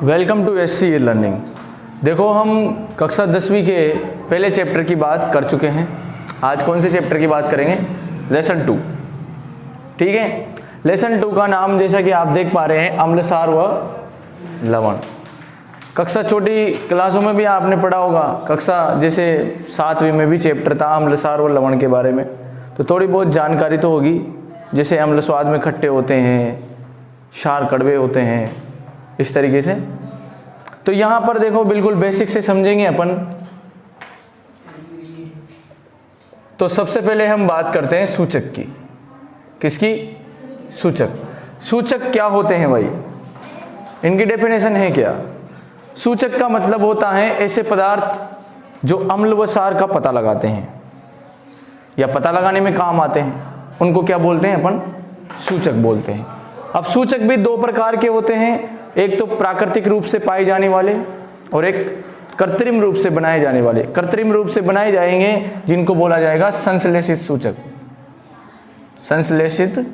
Welcome to SC learning. देखो हम कक्षा 10वीं के पहले चैप्टर की बात कर चुके हैं। आज कौन से चैप्टर की बात करेंगे? लेसन 2। ठीक है, लेसन 2 का नाम जैसा कि आप देख पा रहे हैं अम्लसार व लवण। कक्षा छोटी क्लासों में भी आपने पढ़ा होगा, कक्षा जैसे 7वीं में भी चैप्टर था अम्लसार व लवण के बारे में, तो थोड़ी बहुत जानकारी तो होगी। जैसे अम्ल स्वाद में खट्टे होते हैं, क्षार कड़वे होते हैं, इस तरीके से। तो यहाँ पर देखो बिल्कुल बेसिक से समझेंगे अपन। तो सबसे पहले हम बात करते हैं सूचक की। किसकी? सूचक। सूचक क्या होते हैं भाई? इनकी डेफिनेशन है क्या? सूचक का मतलब होता है ऐसे पदार्थ जो अम्ल व क्षार का पता लगाते हैं या पता लगाने में काम आते हैं, उनको क्या बोलते हैं? अपन सूचक बोलते हैं। अब सूचक भी दो प्रकार के होते हैं, एक तो प्राकृतिक रूप से पाए जाने वाले और एक कृत्रिम रूप से बनाए जाने वाले। कृत्रिम रूप से बनाए जाएंगे जिनको बोला जाएगा संश्लेषित सूचक। संश्लेषित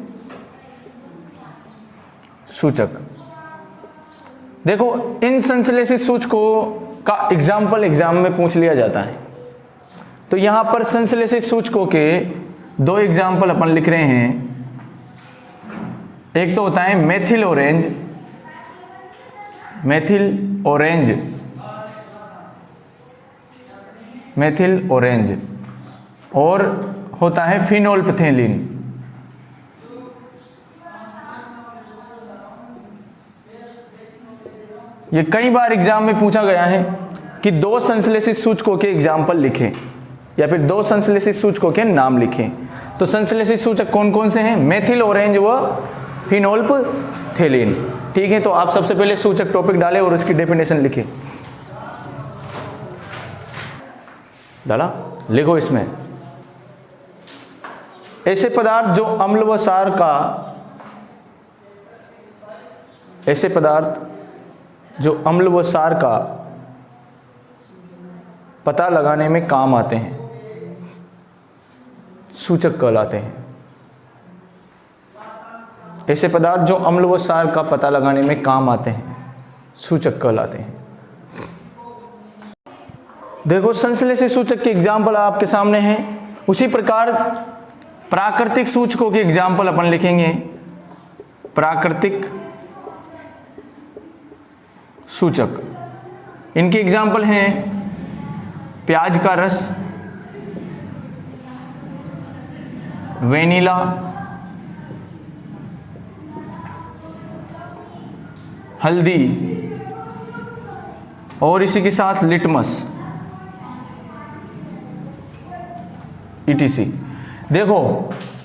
सूचक। देखो इन संश्लेषित सूचकों का एग्जाम्पल एग्जाम में पूछ लिया जाता है। तो यहां पर संश्लेषित सूचकों के दो एग्जाम्पल अपन लिख रहे हैं। एक तो होता है methyl orange, methyl orange, methyl orange, और होता है फिनोल्फथेलिन। ये कई बार एग्जाम में पूछा गया है कि दो संश्लेषित सूचकों के एग्जाम्पल लिखें या फिर दो संश्लेषित सूचकों के नाम लिखें। तो संश्लेषित सूचक कौन कौन से हैं? मेथिल ऑरेंज व फिनोल्फथेलिन। ठीक है, तो आप सबसे पहले सूचक टॉपिक डालें और उसकी डेफिनेशन लिखें। डाला? लिखो इसमें ऐसे पदार्थ जो अम्ल व क्षार का, ऐसे पदार्थ जो अम्ल व क्षार का पता लगाने में काम आते हैं, सूचक कहलाते हैं। ऐसे पदार्थ जो अम्ल व क्षार का पता लगाने में काम आते हैं, सूचक कहलाते हैं। देखो संश्लेषित सूचक के एग्जाम्पल आपके सामने हैं। उसी प्रकार प्राकृतिक सूचकों के एग्जाम्पल अपन लिखेंगे। प्राकृतिक सूचक, इनके एग्जाम्पल हैं प्याज का रस, वेनिला, हल्दी और इसी के साथ लिटमस, ETC। देखो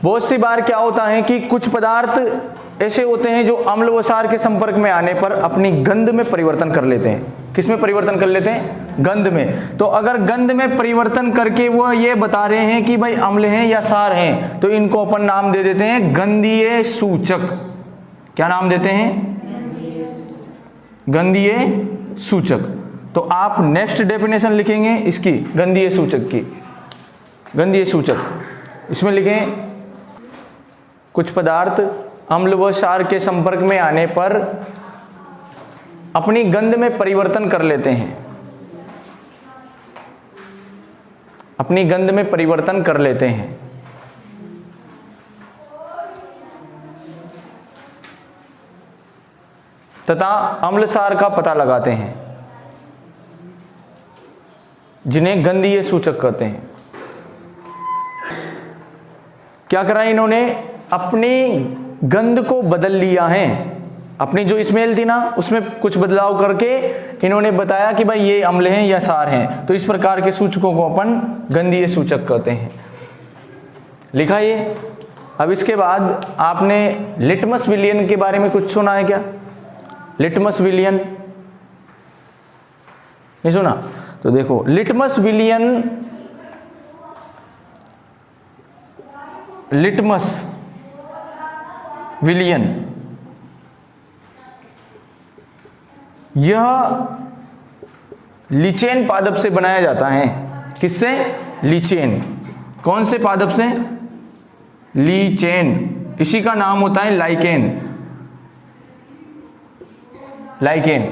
बहुत सी बार क्या होता है कि कुछ पदार्थ ऐसे होते हैं जो अम्ल व क्षार के संपर्क में आने पर अपनी गंध में परिवर्तन कर लेते हैं। किस में परिवर्तन कर लेते हैं? गंध में। तो अगर गंध में परिवर्तन करके वो ये बता रहे हैं कि भाई अम्ल हैं या क्षार हैं, तो इनको अपन नाम दे देते हैं गंधीय सूचक। क्या नाम देते हैं? गंधीय सूचक। तो आप नेक्स्ट डेफिनेशन लिखेंगे इसकी, गंधीय सूचक की। गंधीय सूचक इसमें लिखें कुछ पदार्थ अम्ल व क्षार के संपर्क में आने पर अपनी गंध में परिवर्तन कर लेते हैं, अपनी गंध में परिवर्तन कर लेते हैं। तथा अम्ल क्षार का पता लगाते हैं, जिन्हें गंधीय सूचक कहते हैं। क्या करा इन्होंने? अपनी गंध को बदल लिया है। अपनी जो स्मेल थी ना, उसमें कुछ बदलाव करके इन्होंने बताया कि भाई ये अम्ल हैं या क्षार हैं। तो इस प्रकार के सूचकों को अपन गंधीय सूचक कहते हैं। लिखा ये। अब इसके बाद आपने लिटमस विलियन के बारे में कुछ सुना है क्या? लिटमस विलियन नहीं सुना? तो देखो लिटमस विलियन, लिटमस विलियन यह लीचेन पादप से बनाया जाता है। किससे? लीचेन। कौन से पादप से? लीचेन। इसी का नाम होता है लाइकेन। लाइकेन।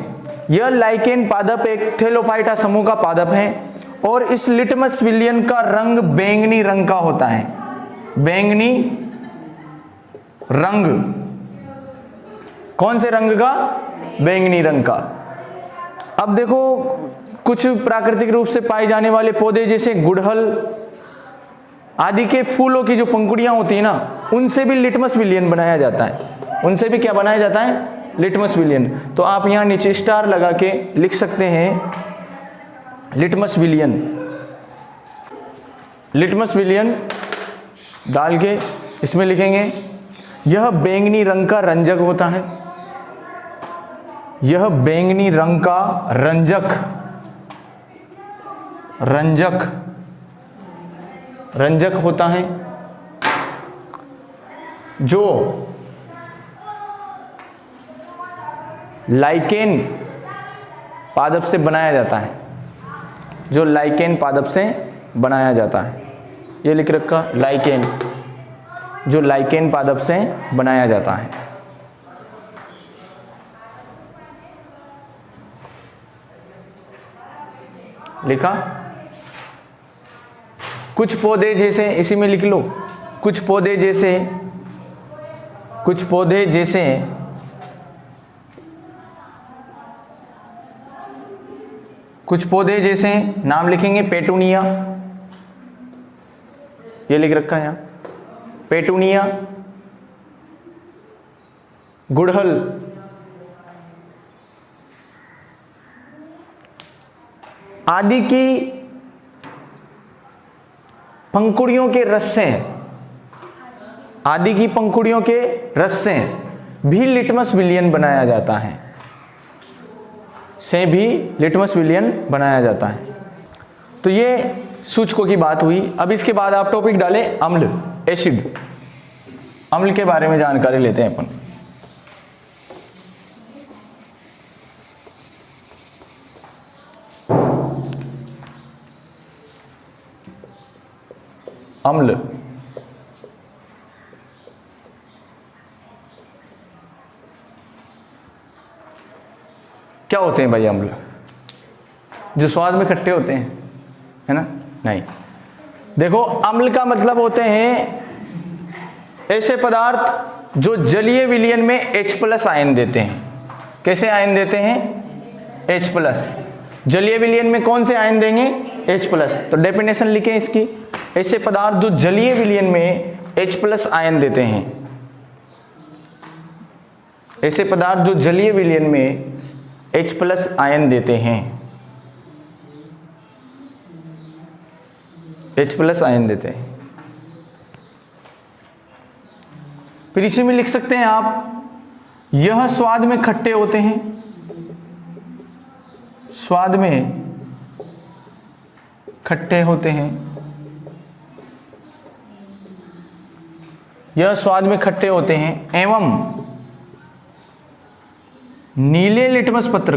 यह लाइकेन पादप एक थैलोफाइटा समूह का पादप है और इस लिटमस विलियन का रंग बैंगनी रंग का होता है। बैंगनी रंग, कौन से रंग का? बैंगनी रंग का। अब देखो, कुछ प्राकृतिक रूप से पाए जाने वाले पौधे जैसे गुड़हल आदि के फूलों की जो पंखुड़ियां होती है ना, उनसे भी लिटमस विलियन बनाया जाता है। उनसे भी क्या बनाया जाता है? लिटमस विलियन। तो आप यहां नीचे स्टार लगा के लिख सकते हैं लिटमस विलियन। लिटमस विलियन डाल के इसमें लिखेंगे, यह बैंगनी रंग का रंजक होता है। यह बैंगनी रंग का रंजक होता है, जो लाइकेन पादप से बनाया जाता है। जो लाइकेन पादप से बनाया जाता है, ये लिख रखा, लाइकेन, जो लाइकेन पादप से बनाया जाता है। लिखा। कुछ पौधे जैसे, इसी में लिख लो, कुछ पौधे जैसे नाम लिखेंगे पेटूनिया, ये लिख रखा है यहां, पेटूनिया, गुड़हल, आदि की पंखुड़ियों के रस से भी लिटमस विलियन बनाया जाता है। बनाया जाता है। तो ये सूचकों की बात हुई। अब इसके बाद आप टॉपिक डाले अम्ल, एसिड। अम्ल के बारे में जानकारी लेते हैं अपन। अम्ल क्या होते हैं भाई? अम्ल जो स्वाद में खट्टे होते हैं, है ना? नहीं, देखो, अम्ल का मतलब होते हैं ऐसे पदार्थ जो जलीय विलयन में H+ आयन देते हैं। कैसे आयन देते हैं? H+। जलीय विलयन में कौन से आयन देंगे? H+। तो डेफिनेशन लिखें इसकी, ऐसे पदार्थ जो जलीय विलयन में H+ आयन देते हैं। ऐसे पदार्थ जो जलीय विलयन में H+ आयन देते हैं, H+ आयन देते हैं। फिर इसी में लिख सकते हैं आप, यह स्वाद में खट्टे होते हैं। स्वाद में खट्टे होते हैं, यह स्वाद में खट्टे होते हैं एवं नीले लिटमस पत्र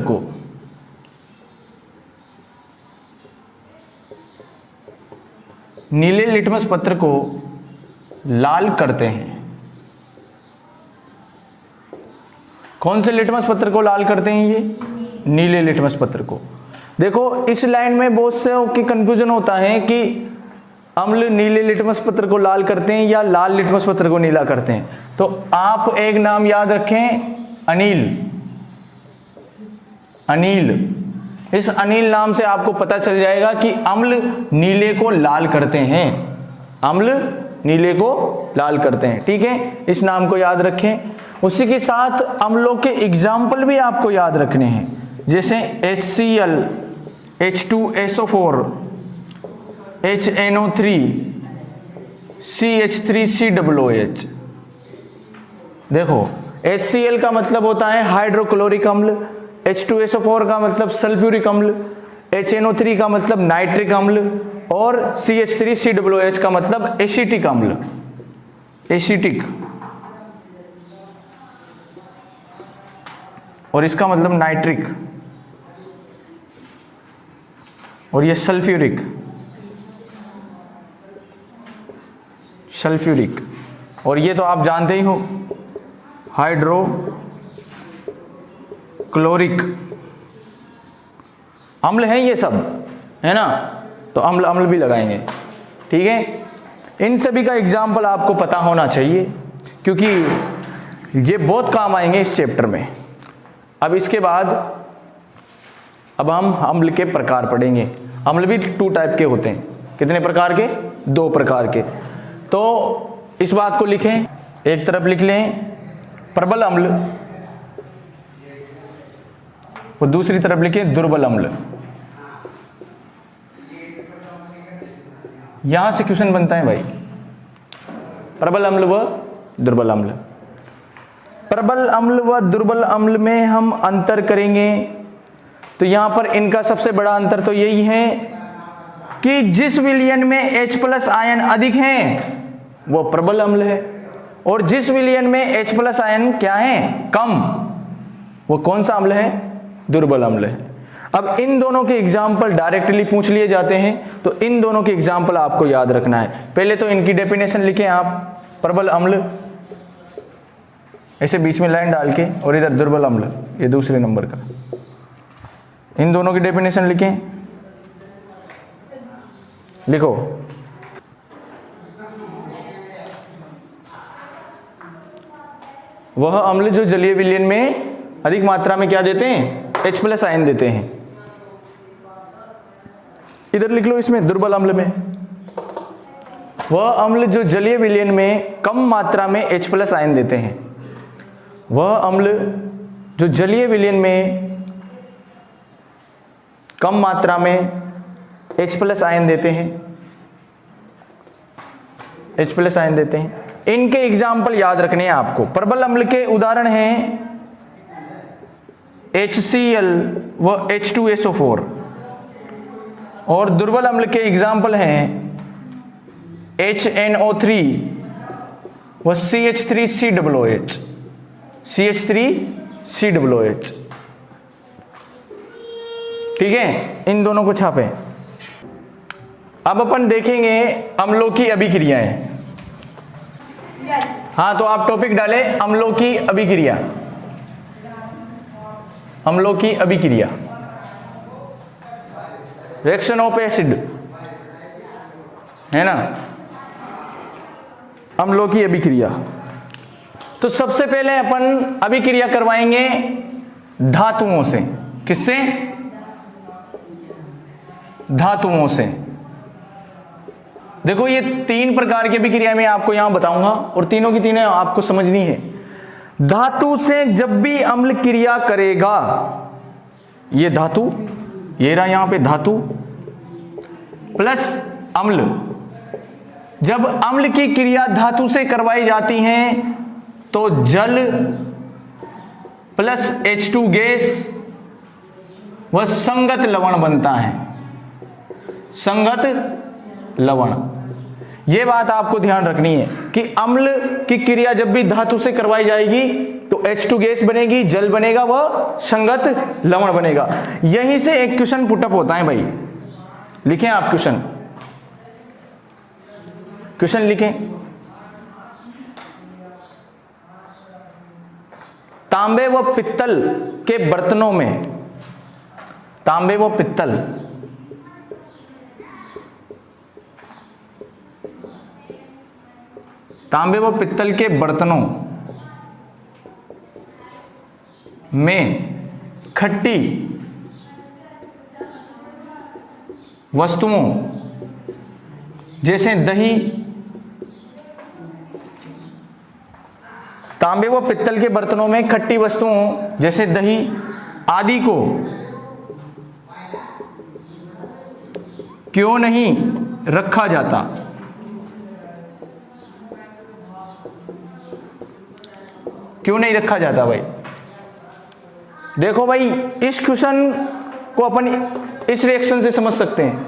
को लाल करते हैं। कौन से लिटमस पत्र को लाल करते हैं? ये नीले लिटमस पत्र को। देखो, इस लाइन में बहुत से की कंफ्यूजन होता है कि अम्ल नीले लिटमस पत्र को लाल करते हैं या लाल लिटमस पत्र को नीला करते हैं। तो आप एक नाम याद रखें, अनील। इस अनील नाम से आपको पता चल जाएगा कि अम्ल नीले को लाल करते हैं। अम्ल नीले को लाल करते हैं, ठीक है? इस नाम को याद रखें। उसी के साथ अम्लों के एग्जाम्पल भी आपको याद रखने हैं, जैसे HCl, H2SO4, HNO3, CH3COOH। देखो, HCl का मतलब होता है हाइड्रोक्लोरिक अम्ल, H2SO4 का मतलब सल्फ्यूरिक अम्ल, HNO3 का मतलब नाइट्रिक अम्ल और CH3COOH का मतलब एसिटिक अम्ल। और इसका मतलब नाइट्रिक, और ये सल्फ्यूरिक। और ये तो आप जानते ही हो, हाइड्रोक्लोरिक अम्ल हैं ये सब, है ना, तो अम्ल अम्ल भी लगाएंगे। ठीक है, इन सभी का एग्जाम्पल आपको पता होना चाहिए क्योंकि ये बहुत काम आएंगे इस चैप्टर में। अब इसके बाद अब हम अम्ल के प्रकार पढ़ेंगे। अम्ल भी 2 टाइप के होते हैं। कितने प्रकार के? 2 प्रकार के। तो इस बात को लिखें, एक तरफ लिख लें प्रबल अम्ल, और दूसरी तरफ लिखें दुर्बल अम्ल। यहां से क्वेश्चन बनता है भाई, प्रबल अम्ल व दुर्बल अम्ल। प्रबल अम्ल व दुर्बल अम्ल में हम अंतर करेंगे तो यहां पर इनका सबसे बड़ा अंतर तो यही है कि जिस विलयन में H+ आयन अधिक हैं वो प्रबल अम्ल है, और जिस विलयन में H+ आयन क्या है? कम, वो कौन सा अम्ल है? दुर्बल अम्ल है। अब इन दोनों के एग्जाम्पल डायरेक्टली पूछ लिए जाते हैं, तो इन दोनों के एग्जाम्पल आपको याद रखना है। पहले तो इनकी डेफिनेशन लिखें आप, प्रबल अम्ल ऐसे बीच में लाइन डाल के, और इधर दुर्बल अम्ल ये दूसरे नंबर का। इन दोनों की डेफिनेशन लिखें, लिखो। वह अम्ल जो जलीय विलयन में अधिक मात्रा में क्या देते हैं? H+ आयन देते हैं। इधर लिख लो इसमें दुर्बल अम्ल में, वह अम्ल जो जलीय विलयन में कम मात्रा में H+ आयन देते हैं। वह अम्ल जो जलीय विलयन में कम मात्रा में H+ आयन देते हैं, H+ आयन देते हैं। इनके एग्जाम्पल याद रखने हैं आपको। प्रबल अम्ल के उदाहरण हैं HCl व H2SO4, और दुर्बल अम्ल के एग्जाम्पल हैं HNO3 व CH3COOH, CH3COOH। ठीक है, इन दोनों को छापें। अब अपन देखेंगे अम्लों की अभिक्रियाएं। हाँ, तो आप टॉपिक डालें अम्लों की अभिक्रिया। अम्लों की अभिक्रिया, रिएक्शन ऑफ एसिड, है ना, अम्लों की अभिक्रिया। तो सबसे पहले अपन अभिक्रिया करवाएंगे धातुओं से। किससे? धातुओं से। देखो ये 3 प्रकार की अभिक्रिया मैं आपको यहां बताऊंगा, और तीनों की तीनों आपको समझनी है। धातु से जब भी अम्ल क्रिया करेगा, ये धातु, ये रहा यहां पे धातु प्लस अम्ल, जब अम्ल की क्रिया धातु से करवाई जाती है तो जल प्लस H2 गैस वह संगत लवण बनता है। संगत लवण, यह बात आपको ध्यान रखनी है कि अम्ल की क्रिया जब भी धातु से करवाई जाएगी तो H2 गैस बनेगी, जल बनेगा, वह संगत लवण बनेगा। यहीं से एक क्वेश्चन पुटअप होता है भाई। लिखें आप क्वेश्चन, क्वेश्चन लिखें। तांबे व पित्तल के बर्तनों में, तांबे व पित्तल तांबे व पित्तल के बर्तनों में खट्टी वस्तुओं जैसे दही, तांबे व पित्तल के बर्तनों में खट्टी वस्तुओं जैसे दही आदि को क्यों नहीं रखा जाता? क्यों नहीं रखा जाता भाई? देखो भाई, इस क्वेश्चन को अपन इस रिएक्शन से समझ सकते हैं।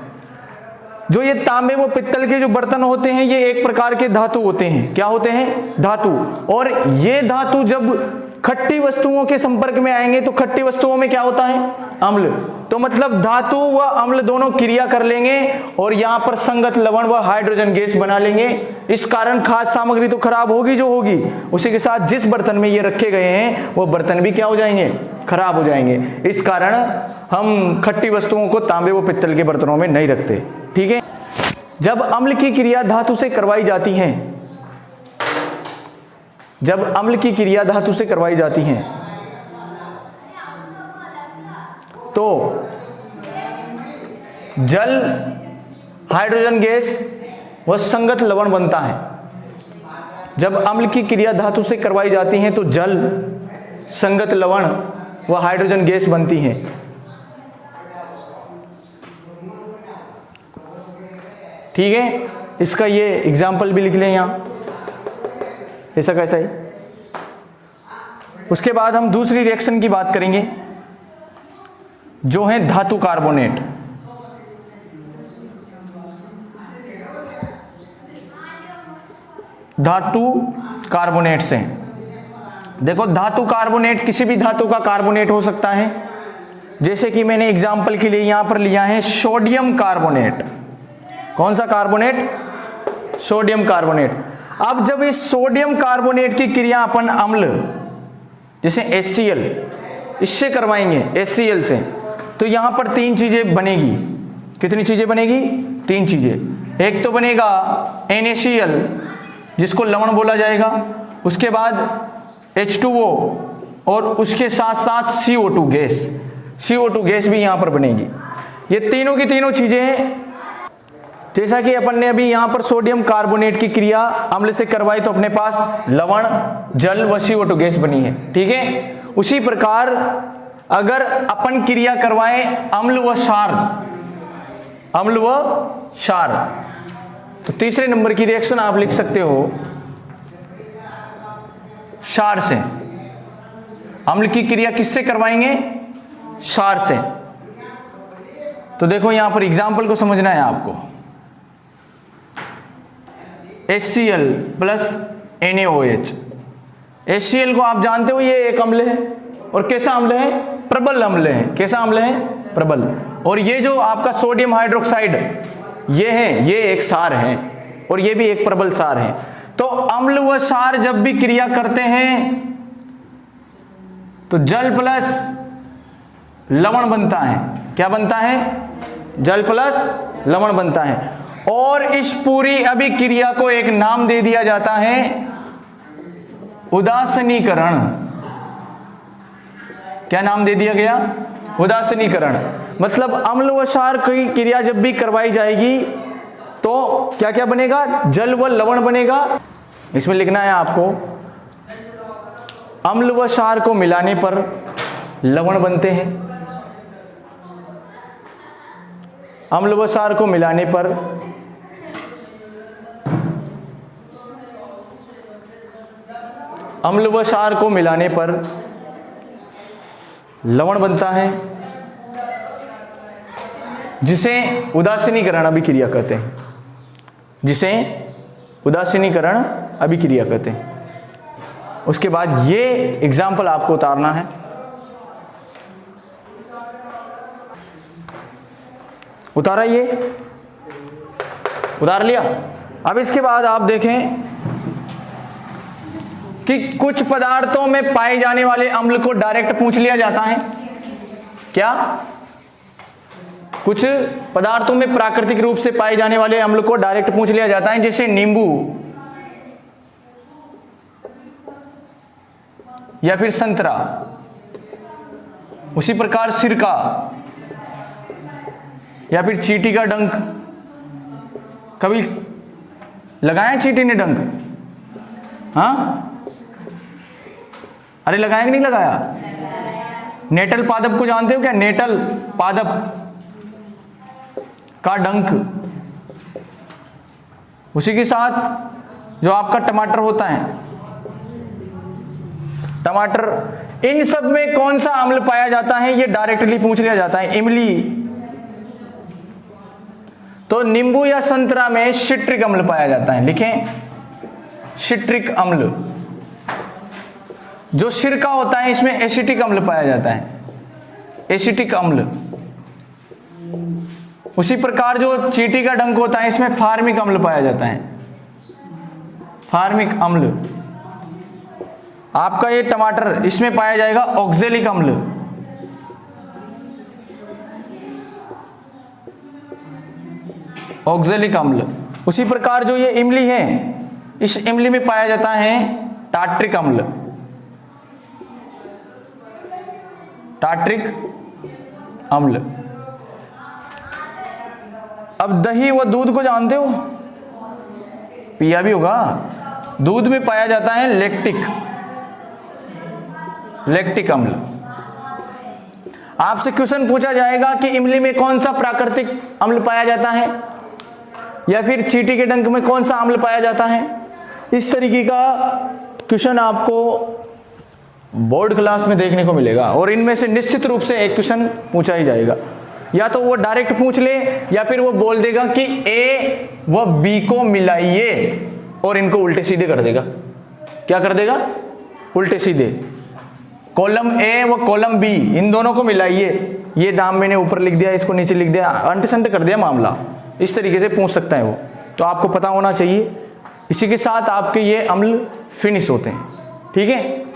जो ये तांबे व पित्तल के जो बर्तन होते हैं, ये एक प्रकार के धातु होते हैं। क्या होते हैं? धातु। और ये धातु जब खट्टी वस्तुओं के संपर्क में आएंगे तो खट्टी वस्तुओं में क्या होता है? अम्ल। तो मतलब धातु व अम्ल दोनों क्रिया कर लेंगे और यहां पर संगत लवण व हाइड्रोजन गैस बना लेंगे। इस कारण खाद्य सामग्री तो खराब होगी जो होगी, उसी के साथ जिस बर्तन में ये रखे गए हैं वो बर्तन भी क्या हो जाएंगे? खराब हो जाएंगे। इस कारण हम खट्टी वस्तुओं को तांबे व पित्तल के बर्तनों में नहीं रखते। ठीक है। जब अम्ल की क्रिया धातु से करवाई जाती है, जब अम्ल की क्रिया धातु से करवाई जाती है तो जल हाइड्रोजन गैस व संगत लवण बनता है। जब अम्ल की क्रिया धातु से करवाई जाती है तो जल, संगत लवण व हाइड्रोजन गैस बनती है। ठीक है। इसका ये एग्जाम्पल भी लिख लें यहां, ऐसा कैसा ही। उसके बाद हम दूसरी रिएक्शन की बात करेंगे जो है धातु कार्बोनेट। धातु कार्बोनेट से देखो, धातु कार्बोनेट किसी भी धातु का कार्बोनेट हो सकता है। जैसे कि मैंने एग्जाम्पल के लिए यहां पर लिया है सोडियम कार्बोनेट। कौन सा कार्बोनेट? Sodium carbonate. अब जब इस सोडियम कार्बोनेट की क्रिया अपन अम्ल जैसे HCl इससे करवाएंगे, HCl से, तो यहां पर तीन चीजें बनेगी। कितनी चीजें बनेगी? तीन चीजें। एक तो बनेगा NaCl जिसको लवण बोला जाएगा, उसके बाद H2O और उसके साथ साथ CO2 गैस, CO2 गैस भी यहां पर बनेगी। ये तीनों की तीनों चीजें, जैसा कि अपन ने अभी यहां पर सोडियम कार्बोनेट की क्रिया अम्ल से करवाई तो अपने पास लवण, जल व CO2 गैस बनी है। ठीक है। उसी प्रकार अगर अपन क्रिया करवाएं अम्ल व क्षार, अम्ल व क्षार, तो तीसरे नंबर की रिएक्शन आप लिख सकते हो क्षार से। अम्ल की क्रिया किससे करवाएंगे? क्षार से। तो देखो यहां पर एग्जाम्पल को समझना है आपको। HCl plus NaOH। HCl को आप जानते हो ये एक अम्ल है, और कैसा अम्ल है? प्रबल अम्ल है। कैसा अम्ल है? प्रबल। और ये जो आपका सोडियम हाइड्रोक्साइड ये है, ये एक क्षार है, और ये भी एक प्रबल क्षार है। तो अम्ल व क्षार जब भी क्रिया करते हैं तो जल प्लस लवण बनता है। क्या बनता है? जल प्लस लवण बनता है। और इस पूरी अभिक्रिया को एक नाम दे दिया जाता है उदासीनीकरण। क्या नाम दे दिया गया? उदासीनीकरण। मतलब अम्ल व क्षार की क्रिया जब भी करवाई जाएगी तो क्या क्या बनेगा? जल व लवण बनेगा। इसमें लिखना है आपको, अम्ल व क्षार को मिलाने पर लवण बनते हैं। अम्ल व क्षार को मिलाने पर अम्ल व क्षार को मिलाने पर लवण बनता है, जिसे उदासीनीकरण अभिक्रिया कहते हैं। जिसे उदासीनीकरण अभिक्रिया कहते हैं। उसके बाद ये एग्जाम्पल आपको उतारना है। उतारा? ये उतार लिया। अब इसके बाद आप देखें कि कुछ पदार्थों में पाए जाने वाले अम्ल को डायरेक्ट पूछ लिया जाता है। क्या? कुछ पदार्थों में प्राकृतिक रूप से पाए जाने वाले अम्ल को डायरेक्ट पूछ लिया जाता है, जैसे नींबू या फिर संतरा। उसी प्रकार सिरका या फिर चींटी का डंक। कभी लगाया चींटी ने डंक? हाँ, अरे लगाया कि नहीं लगाया? नेटल पादप को जानते हो क्या? नेटल पादप का डंक। उसी के साथ जो आपका टमाटर होता है, टमाटर, इन सब में कौन सा अम्ल पाया जाता है ये डायरेक्टली पूछ लिया जाता है। इमली। तो नींबू या संतरा में सिट्रिक अम्ल पाया जाता है। लिखें, सिट्रिक अम्ल। जो सिरका होता है इसमें एसिटिक अम्ल पाया जाता है, एसिटिक अम्ल। उसी प्रकार जो चींटी का डंक होता है इसमें फार्मिक अम्ल पाया जाता है, फार्मिक अम्ल। आपका ये टमाटर, इसमें पाया जाएगा ऑक्जेलिक अम्ल। ऑक्जेलिक अम्ल। उसी प्रकार जो ये इमली है, इस इमली में पाया जाता है टार्ट्रिक अम्ल। टार्ट्रिक अम्ल। अब दही व दूध को जानते हो, पिया भी होगा। दूध में पाया जाता है लैक्टिक अम्ल। आपसे क्वेश्चन पूछा जाएगा कि इमली में कौन सा प्राकृतिक अम्ल पाया जाता है, या फिर चींटी के डंक में कौन सा अम्ल पाया जाता है। इस तरीके का क्वेश्चन आपको बोर्ड क्लास में देखने को मिलेगा, और इनमें से निश्चित रूप से एक क्वेश्चन पूछा ही जाएगा। या तो वो डायरेक्ट पूछ ले, या फिर वो बोल देगा कि ए व बी को मिलाइए, और इनको उल्टे सीधे कर देगा। क्या कर देगा? उल्टे सीधे। कॉलम ए व कॉलम बी, इन दोनों को मिलाइए। ये नाम मैंने ऊपर लिख दिया, इसको नीचे लिख दिया, अंट संट कर दिया मामला। इस तरीके से पूछ सकता है वो, तो आपको पता होना चाहिए। इसी के साथ आपके ये अम्ल फिनिश होते हैं। ठीक है।